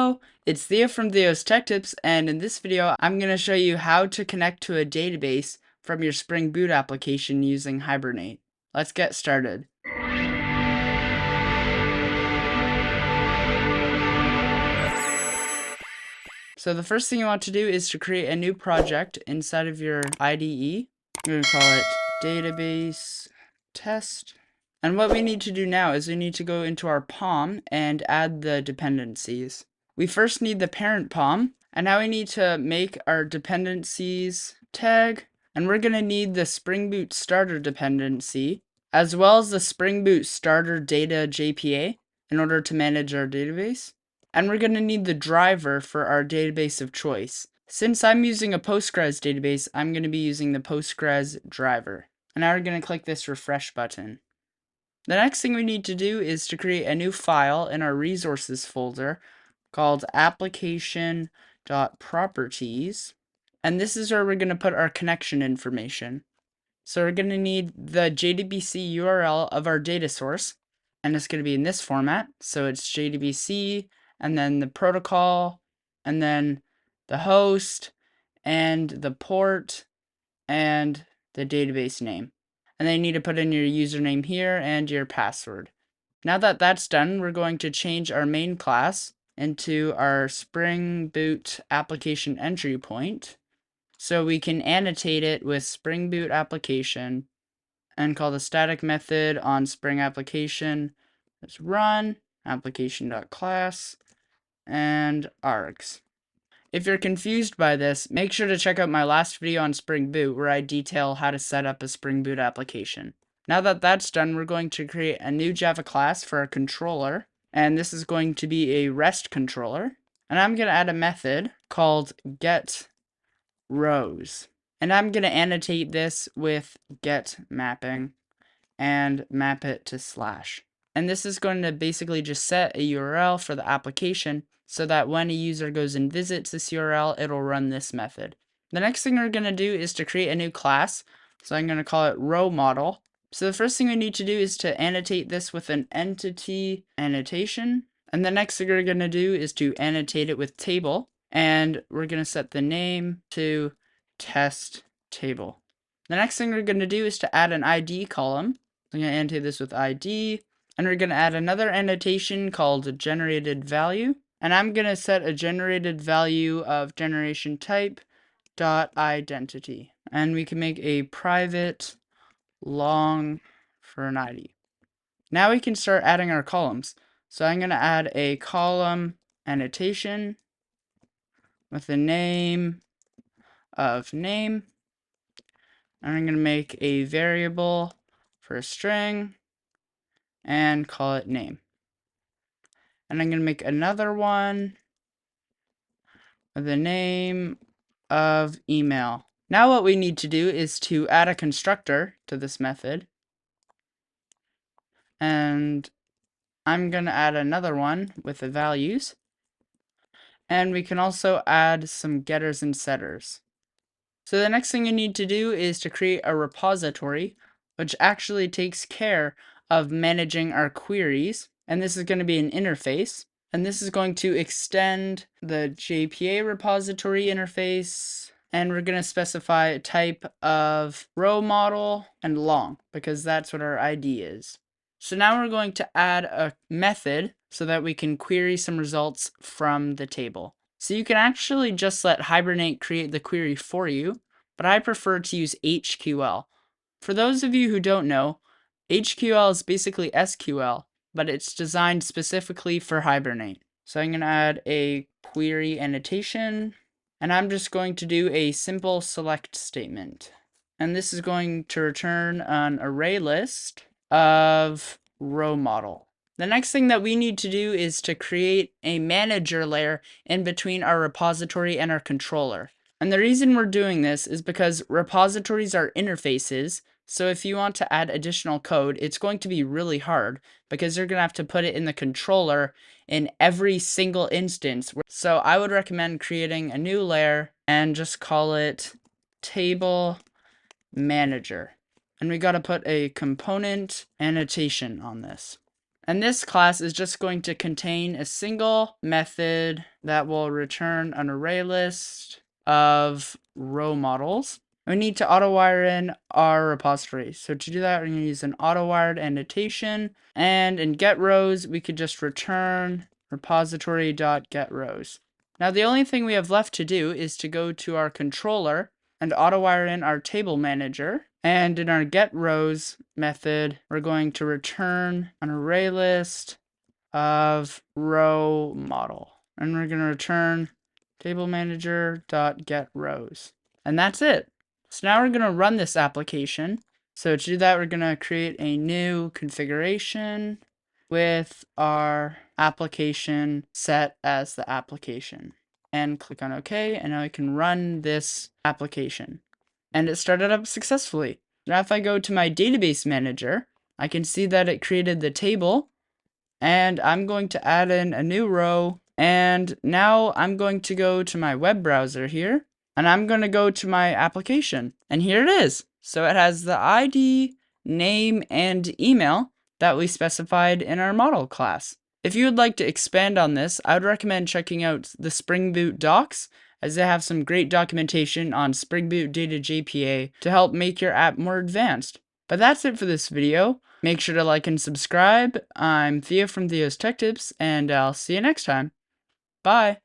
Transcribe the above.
Hello, it's Theo from Theo's Tech Tips, and in this video, I'm going to show you how to connect to a database from your Spring Boot application using Hibernate. Let's get started. So the first thing you want to do is to create a new project inside of your IDE. I'm going to call it Database Test. And what we need to do now is we need to go into our POM and add the dependencies. We first need the parent POM, and now we need to make our dependencies tag, and we're going to need the Spring Boot starter dependency, as well as the Spring Boot starter data JPA in order to manage our database. And we're going to need the driver for our database of choice. Since I'm using a Postgres database, I'm going to be using the Postgres driver. And now we're going to click this refresh button. The next thing we need to do is to create a new file in our resources folder called application.properties. And this is where we're going to put our connection information. So we're going to need the JDBC URL of our data source, and it's going to be in this format. So it's JDBC, and then the protocol, and then the host, and the port, and the database name. And then you need to put in your username here and your password. Now that that's done, we're going to change our main class into our Spring Boot application entry point. So we can annotate it with Spring Boot application and call the static method on Spring application as run application.class and args. If you're confused by this, make sure to check out my last video on Spring Boot where I detail how to set up a Spring Boot application. Now that that's done, we're going to create a new Java class for our controller, and this is going to be a REST controller. And I'm going to add a method called getRows. And I'm going to annotate this with getMapping and map it to /. And this is going to basically just set a URL for the application so that when a user goes and visits this URL, it'll run this method. The next thing we're going to do is to create a new class. So I'm going to call it row model. So the first thing we need to do is to annotate this with an entity annotation. And the next thing we're going to do is to annotate it with table. And we're going to set the name to test table. The next thing we're going to do is to add an ID column. I'm going to annotate this with ID. And we're going to add another annotation called generated value. And I'm going to set a generated value of generation type dot identity. And we can make a private long for an ID. Now we can start adding our columns. So I'm going to add a column annotation with the name of name. And I'm going to make a variable for a string and call it name. And I'm going to make another one with the name of email. Now what we need to do is to add a constructor to this method. And I'm going to add another one with the values. And we can also add some getters and setters. So the next thing you need to do is to create a repository, which actually takes care of managing our queries. And this is going to be an interface. And this is going to extend the JPA repository interface. And we're going to specify a type of row model and long, because that's what our ID is. So now we're going to add a method so that we can query some results from the table. So you can actually just let Hibernate create the query for you, but I prefer to use HQL. For those of you who don't know, HQL is basically SQL, but it's designed specifically for Hibernate. So I'm going to add a query annotation, and I'm just going to do a simple select statement. And this is going to return an array list of row model. The next thing that we need to do is to create a manager layer in between our repository and our controller. And the reason we're doing this is because repositories are interfaces. So if you want to add additional code, it's going to be really hard because you're going to have to put it in the controller in every single instance. So I would recommend creating a new layer and just call it table manager. And we got to put a component annotation on this. And this class is just going to contain a single method that will return an array list of row models. We need to auto-wire in our repository. So to do that, we're going to use an auto-wired annotation. And in getRows, we could just return repository.getRows. Now the only thing we have left to do is to go to our controller and auto-wire in our table manager. And in our getRows method, we're going to return an array list of row model. And we're going to return table manager.getRows. And that's it. So now we're going to run this application. So to do that, we're going to create a new configuration with our application set as the application. And click on OK, and now we can run this application. And it started up successfully. Now if I go to my database manager, I can see that it created the table, and I'm going to add in a new row. And now I'm going to go to my web browser here, and I'm going to go to my application, and here it is. So it has the ID, name, and email that we specified in our model class. If you would like to expand on this, I would recommend checking out the Spring Boot docs, as they have some great documentation on Spring Boot Data JPA to help make your app more advanced. But that's it for this video. Make sure to like and subscribe. I'm Theo from Theo's Tech Tips, and I'll see you next time. Bye!